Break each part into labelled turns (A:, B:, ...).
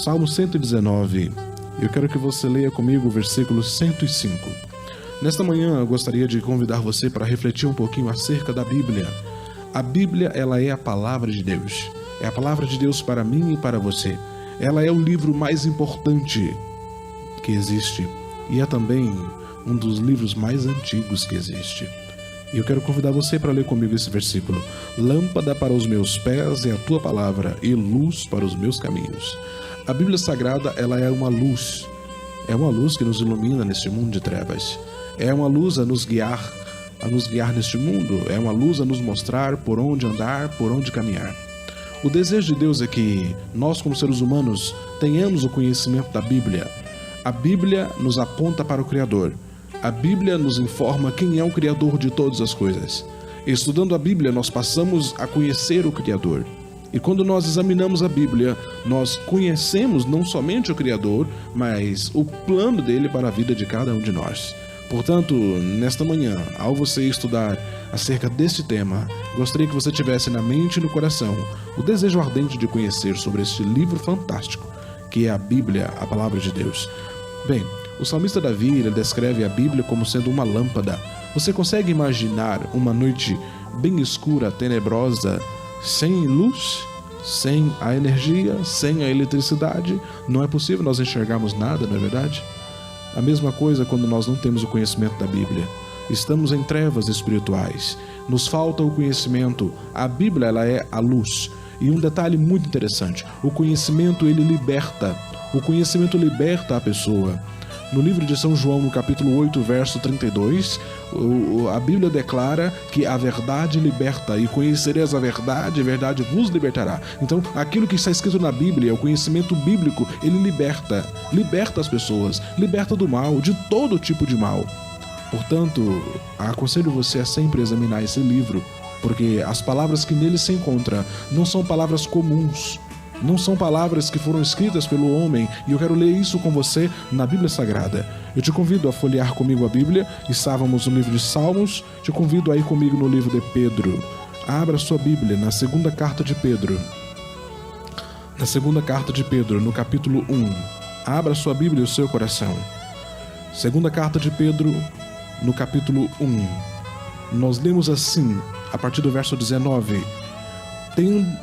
A: Salmo 119. Eu quero que você leia comigo o versículo 105. Nesta manhã eu gostaria de convidar você para refletir um pouquinho acerca da Bíblia. A Bíblia, ela é a palavra de Deus. É a palavra de Deus para mim e para você. Ela é o livro mais importante que existe e é também um dos livros mais antigos que existe. E eu quero convidar você para ler comigo esse versículo. Lâmpada para os meus pés é a tua palavra e luz para os meus caminhos. A Bíblia Sagrada, ela é uma luz. É uma luz que nos ilumina neste mundo de trevas. É uma luz a nos guiar neste mundo. É uma luz a nos mostrar por onde andar, por onde caminhar. O desejo de Deus é que nós, como seres humanos, tenhamos o conhecimento da Bíblia. A Bíblia nos aponta para o Criador. A Bíblia nos informa quem é o Criador de todas as coisas. Estudando a Bíblia, nós passamos a conhecer o Criador. E quando nós examinamos a Bíblia, nós conhecemos não somente o Criador, mas o plano dele para a vida de cada um de nós. Portanto, nesta manhã, ao você estudar acerca deste tema, gostaria que você tivesse na mente e no coração o desejo ardente de conhecer sobre este livro fantástico, que é a Bíblia, a Palavra de Deus. Bem, o salmista Davi, ele descreve a Bíblia como sendo uma lâmpada. Você consegue imaginar uma noite bem escura, tenebrosa, sem luz, sem a energia, sem a eletricidade? Não é possível nós enxergarmos nada, não é verdade? A mesma coisa quando nós não temos o conhecimento da Bíblia. Estamos em trevas espirituais. Nos falta o conhecimento. A Bíblia, ela é a luz. E um detalhe muito interessante: o conhecimento, ele liberta. O conhecimento liberta a pessoa. No livro de São João, no capítulo 8, verso 32, a Bíblia declara que a verdade liberta, e conhecereis a verdade vos libertará. Então, aquilo que está escrito na Bíblia, o conhecimento bíblico, ele liberta as pessoas, liberta do mal, de todo tipo de mal. Portanto, aconselho você a sempre examinar esse livro, porque as palavras que nele se encontram não são palavras comuns. Não são palavras que foram escritas pelo homem, e eu quero ler isso com você na Bíblia Sagrada. Eu te convido a folhear comigo a Bíblia. Estávamos no livro de Salmos, te convido a ir comigo no livro de Pedro. Abra sua Bíblia na segunda carta de Pedro. Na segunda carta de Pedro, no capítulo 1. Abra sua Bíblia e o seu coração. Segunda carta de Pedro, no capítulo 1. Nós lemos assim, a partir do verso 19.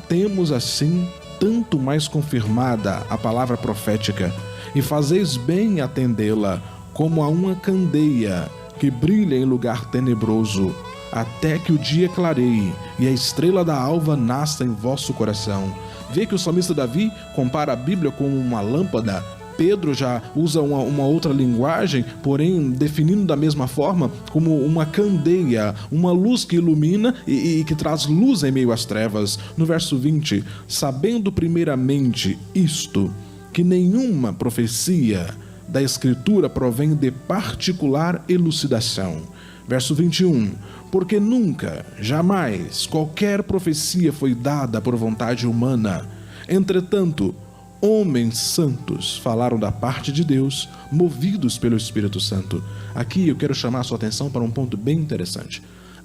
A: Temos assim tanto mais confirmada a palavra profética, e fazeis bem em atendê-la, como a uma candeia que brilha em lugar tenebroso, até que o dia clareie e a estrela da alva nasça em vosso coração. Vê que o salmista Davi compara a Bíblia com uma lâmpada. Pedro já usa uma outra linguagem, porém definindo da mesma forma como uma candeia, uma luz que ilumina e que traz luz em meio às trevas. No verso 20, sabendo primeiramente isto, que nenhuma profecia da Escritura provém de particular elucidação. Verso 21, porque nunca, jamais, qualquer profecia foi dada por vontade humana. Entretanto, homens santos falaram da parte de Deus, movidos pelo Espírito Santo. Aqui eu quero chamar a sua atenção para um ponto bem interessante.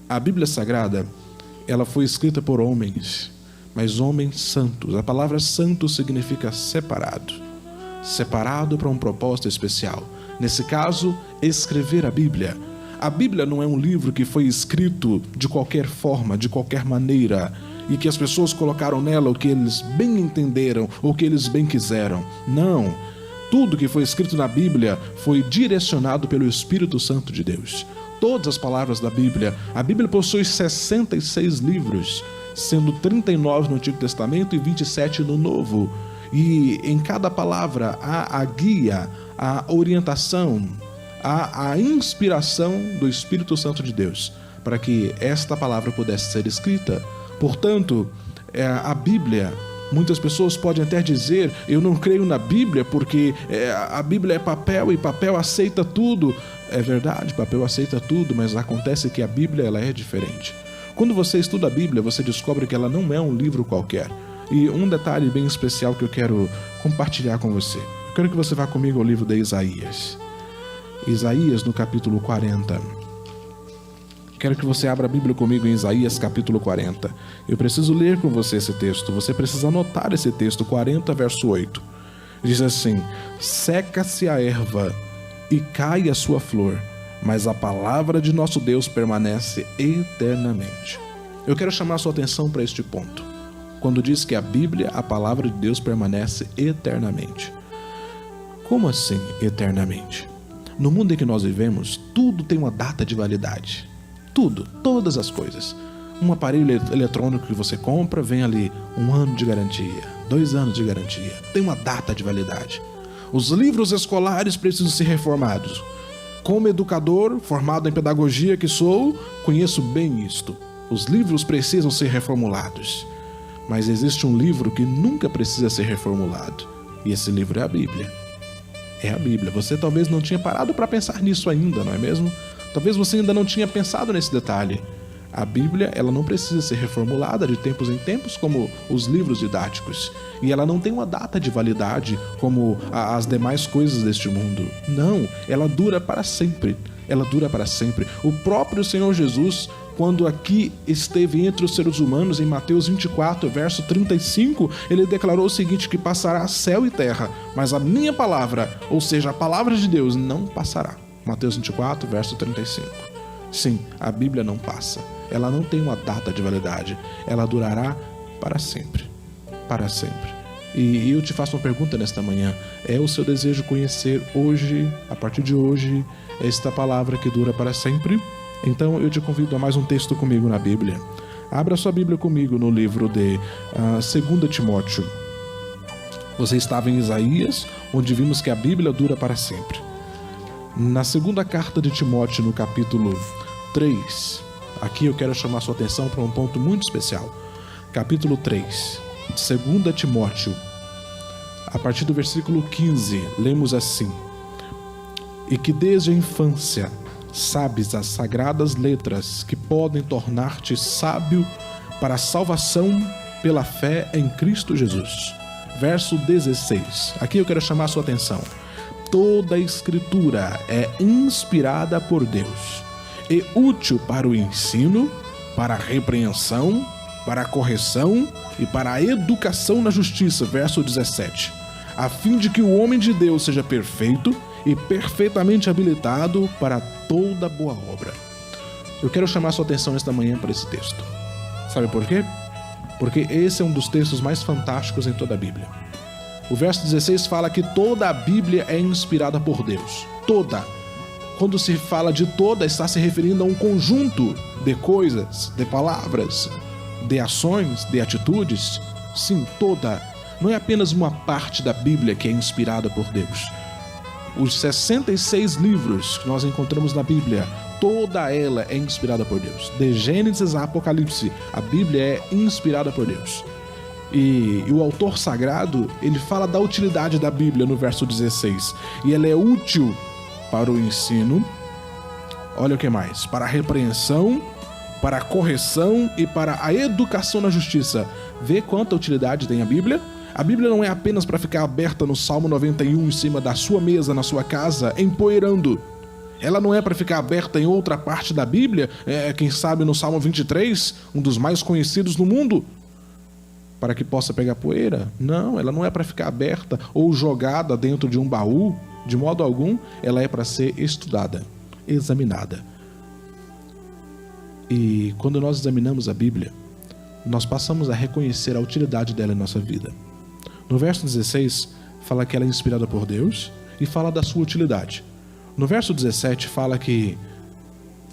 A: A Bíblia Sagrada, ela foi escrita por homens, mas homens santos. A palavra santo significa separado. Separado para um propósito especial. Nesse caso, escrever a Bíblia. A Bíblia não é um livro que foi escrito de qualquer forma, de qualquer maneira, e que as pessoas colocaram nela o que eles bem entenderam, ou o que eles bem quiseram. Não. Tudo que foi escrito na Bíblia foi direcionado pelo Espírito Santo de Deus. Todas as palavras da Bíblia. A Bíblia possui 66 livros, sendo 39 no Antigo Testamento e 27 no Novo. E em cada palavra há a guia, a orientação, a inspiração do Espírito Santo de Deus, para que esta palavra pudesse ser escrita. Portanto, a Bíblia, muitas pessoas podem até dizer, eu não creio na Bíblia porque a Bíblia é papel e papel aceita tudo. É verdade, papel aceita tudo, mas acontece que a Bíblia, ela é diferente. Quando você estuda a Bíblia, você descobre que ela não é um livro qualquer. E um detalhe bem especial que eu quero compartilhar com você. Eu quero que você vá comigo ao livro de Isaías. Isaías, no capítulo 40. Quero que você abra a Bíblia comigo em Isaías capítulo 40. Eu preciso ler com você esse texto. Você precisa anotar esse texto, 40 verso 8. Diz assim: seca-se a erva e cai a sua flor, mas a palavra de nosso Deus permanece eternamente. Eu quero chamar a sua atenção para este ponto, quando diz que a Bíblia, a palavra de Deus, permanece eternamente. Como assim eternamente? No mundo em que nós vivemos, tudo tem uma data de validade. Tudo, todas as coisas. Um aparelho eletrônico que você compra, vem ali 1 ano de garantia, 2 anos de garantia, tem uma data de validade. Os livros escolares precisam ser reformados. Como educador, formado em pedagogia que sou, conheço bem isto. Os livros precisam ser reformulados. Mas existe um livro que nunca precisa ser reformulado. E esse livro é a Bíblia. É a Bíblia. Você talvez não tinha parado para pensar nisso ainda, não é mesmo? Talvez você ainda não tinha pensado nesse detalhe. A Bíblia, ela não precisa ser reformulada de tempos em tempos como os livros didáticos. E ela não tem uma data de validade como as demais coisas deste mundo. Não, ela dura para sempre. Ela dura para sempre. O próprio Senhor Jesus, quando aqui esteve entre os seres humanos, em Mateus 24, verso 35, ele declarou o seguinte, que passará céu e terra, mas a minha palavra, ou seja, a palavra de Deus, não passará. Mateus 24, verso 35. Sim, a Bíblia não passa. Ela não tem uma data de validade. Ela durará para sempre. Para sempre. E eu te faço uma pergunta nesta manhã. É o seu desejo conhecer hoje, a partir de hoje, esta palavra que dura para sempre? Então eu te convido a mais um texto comigo na Bíblia. Abra sua Bíblia comigo no livro de 2 Timóteo. Você estava em Isaías, onde vimos que a Bíblia dura para sempre. Na segunda carta de Timóteo, no capítulo 3, aqui eu quero chamar sua atenção para um ponto muito especial. Capítulo 3, 2 Timóteo, a partir do versículo 15, lemos assim: e que desde a infância sabes as sagradas letras que podem tornar-te sábio para a salvação pela fé em Cristo Jesus. Verso 16, aqui eu quero chamar sua atenção. Toda a Escritura é inspirada por Deus e útil para o ensino, para a repreensão, para a correção e para a educação na justiça. Verso 17. A fim de que o homem de Deus seja perfeito e perfeitamente habilitado para toda boa obra. Eu quero chamar sua atenção esta manhã para esse texto. Sabe por quê? Porque esse é um dos textos mais fantásticos em toda a Bíblia. O verso 16 fala que toda a Bíblia é inspirada por Deus. Toda. Quando se fala de toda, está se referindo a um conjunto de coisas, de palavras, de ações, de atitudes. Sim, toda. Não é apenas uma parte da Bíblia que é inspirada por Deus. Os 66 livros que nós encontramos na Bíblia, toda ela é inspirada por Deus. De Gênesis a Apocalipse, a Bíblia é inspirada por Deus. E o autor sagrado, ele fala da utilidade da Bíblia no verso 16. E ela é útil para o ensino, olha o que mais, para a repreensão, para a correção e para a educação na justiça. Vê quanta utilidade tem a Bíblia? A Bíblia não é apenas para ficar aberta no Salmo 91 em cima da sua mesa, na sua casa, empoeirando. Ela não é para ficar aberta em outra parte da Bíblia, quem sabe no Salmo 23, um dos mais conhecidos no mundo, para que possa pegar poeira. Não, ela não é para ficar aberta ou jogada dentro de um baú. De modo algum, ela é para ser estudada, examinada. E quando nós examinamos a Bíblia, nós passamos a reconhecer a utilidade dela em nossa vida. No verso 16, fala que ela é inspirada por Deus e fala da sua utilidade. No verso 17, fala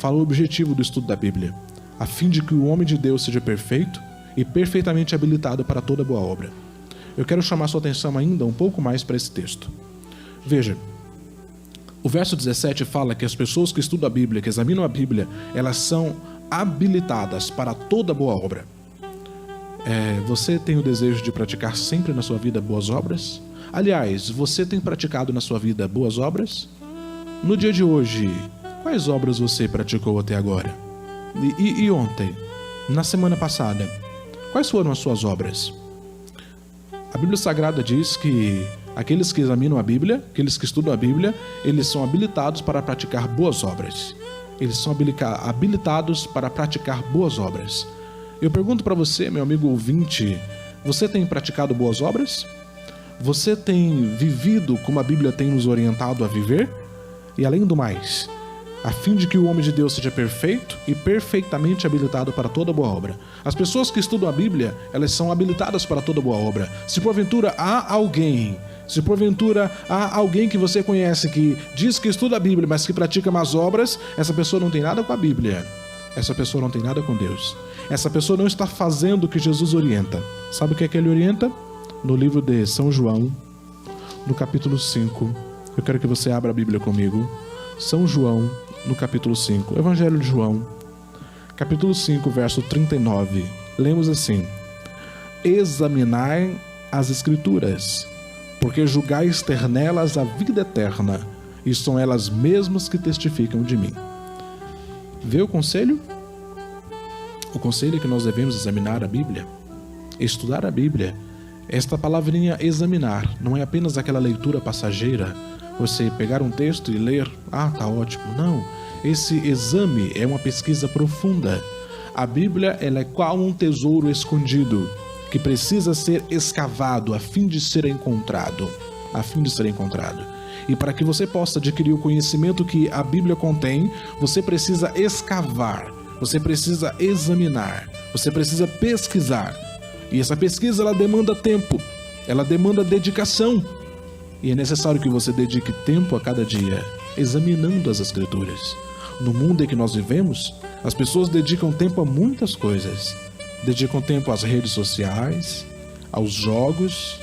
A: o objetivo do estudo da Bíblia, a fim de que o homem de Deus seja perfeito e perfeitamente habilitado para toda boa obra. Eu quero chamar sua atenção ainda um pouco mais para esse texto. Veja, o verso 17 fala que as pessoas que estudam a Bíblia, que examinam a Bíblia, elas são habilitadas para toda boa obra. Você tem o desejo de praticar sempre na sua vida boas obras? Aliás, você tem praticado na sua vida boas obras? No dia de hoje, quais obras você praticou até agora? E ontem? Na semana passada? Quais foram as suas obras? A Bíblia Sagrada diz que aqueles que examinam a Bíblia, aqueles que estudam a Bíblia, eles são habilitados para praticar boas obras. Eles são habilitados para praticar boas obras. Eu pergunto para você, meu amigo ouvinte, você tem praticado boas obras? Você tem vivido como a Bíblia tem nos orientado a viver? E além do mais, a fim de que o homem de Deus seja perfeito e perfeitamente habilitado para toda boa obra. As pessoas que estudam a Bíblia, elas são habilitadas para toda boa obra. Se porventura há alguém que você conhece que diz que estuda a Bíblia, mas que pratica más obras, essa pessoa não tem nada com a Bíblia. Essa pessoa não tem nada com Deus. Essa pessoa não está fazendo o que Jesus orienta. Sabe o que é que ele orienta? No livro de São João, no capítulo 5. Eu quero que você abra a Bíblia comigo. São João, no capítulo 5. Evangelho de João, capítulo 5, verso 39. Lemos assim: examinai as Escrituras, porque julgais ter nelas a vida eterna, e são elas mesmas que testificam de mim. Vê o conselho? O conselho é que nós devemos examinar a Bíblia, estudar a Bíblia. Esta palavrinha examinar não é apenas aquela leitura passageira, você pegar um texto e ler, tá ótimo. Não, esse exame é uma pesquisa profunda. A Bíblia, ela é qual um tesouro escondido, que precisa ser escavado a fim de ser encontrado. E para que você possa adquirir o conhecimento que a Bíblia contém, você precisa escavar, você precisa examinar, você precisa pesquisar. E essa pesquisa, ela demanda tempo, ela demanda dedicação. E é necessário que você dedique tempo a cada dia, examinando as Escrituras. No mundo em que nós vivemos, as pessoas dedicam tempo a muitas coisas. Dedicam tempo às redes sociais, aos jogos,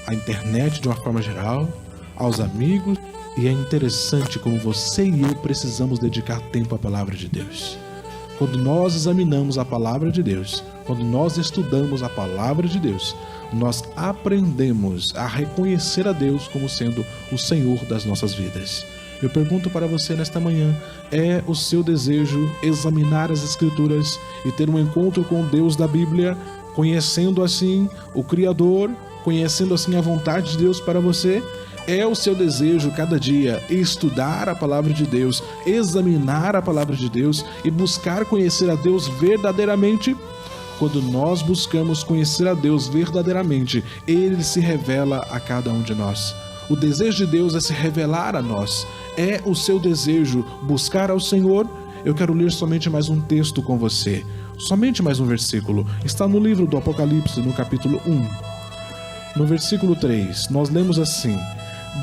A: à internet de uma forma geral, aos amigos. E é interessante como você e eu precisamos dedicar tempo à palavra de Deus. Quando nós examinamos a palavra de Deus, quando nós estudamos a palavra de Deus, nós aprendemos a reconhecer a Deus como sendo o Senhor das nossas vidas. Eu pergunto para você nesta manhã, é o seu desejo examinar as Escrituras e ter um encontro com Deus da Bíblia, conhecendo assim o Criador, conhecendo assim a vontade de Deus para você? É o seu desejo cada dia estudar a palavra de Deus, examinar a palavra de Deus e buscar conhecer a Deus verdadeiramente? Quando nós buscamos conhecer a Deus verdadeiramente, Ele se revela a cada um de nós. O desejo de Deus é se revelar a nós. É o seu desejo buscar ao Senhor? Eu quero ler somente mais um texto com você. Somente mais um versículo. Está no livro do Apocalipse, no capítulo 1. No versículo 3, nós lemos assim: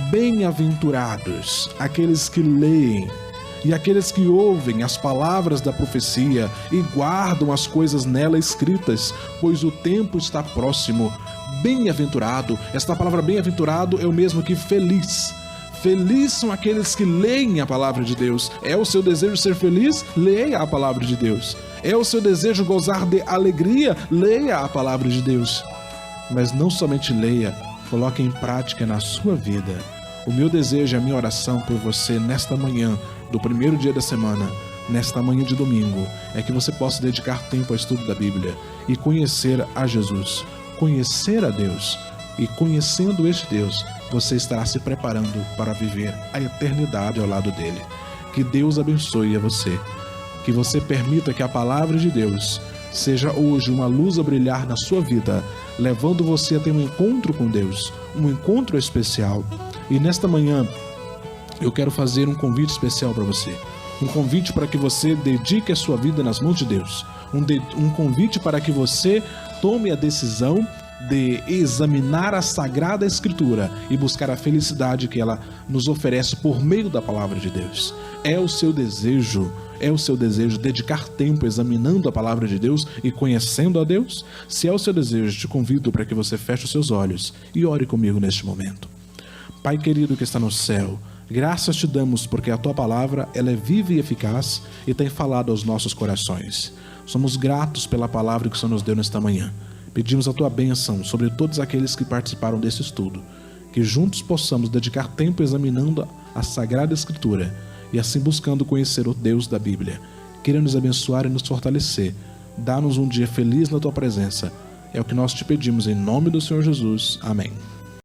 A: bem-aventurados aqueles que leem e aqueles que ouvem as palavras da profecia e guardam as coisas nela escritas, pois o tempo está próximo. Bem-aventurado, esta palavra bem-aventurado é o mesmo que feliz. Feliz são aqueles que leem a palavra de Deus. É o seu desejo ser feliz? Leia a palavra de Deus. É o seu desejo gozar de alegria? Leia a palavra de Deus. Mas não somente leia, coloque em prática na sua vida. O meu desejo, a minha oração por você nesta manhã, do primeiro dia da semana, nesta manhã de domingo, é que você possa dedicar tempo ao estudo da Bíblia e conhecer a Jesus, conhecer a Deus. E conhecendo este Deus, você estará se preparando para viver a eternidade ao lado dele. Que Deus abençoe a você. Que você permita que a palavra de Deus seja hoje uma luz a brilhar na sua vida, levando você a ter um encontro com Deus, um encontro especial. E nesta manhã, eu quero fazer um convite especial para você. Um convite para que você dedique a sua vida nas mãos de Deus. Um convite para que você tome a decisão de examinar a Sagrada Escritura e buscar a felicidade que ela nos oferece por meio da palavra de Deus. É o seu desejo dedicar tempo examinando a palavra de Deus e conhecendo a Deus? Se é o seu desejo, te convido para que você feche os seus olhos e ore comigo neste momento. Pai querido que está no céu, graças te damos porque a tua palavra ela é viva e eficaz e tem falado aos nossos corações. Somos gratos pela palavra que o Senhor nos deu nesta manhã. Pedimos a tua bênção sobre todos aqueles que participaram desse estudo, que juntos possamos dedicar tempo examinando a Sagrada Escritura e assim buscando conhecer o Deus da Bíblia. Queira nos abençoar e nos fortalecer. Dá-nos um dia feliz na tua presença. É o que nós te pedimos em nome do Senhor Jesus. Amém.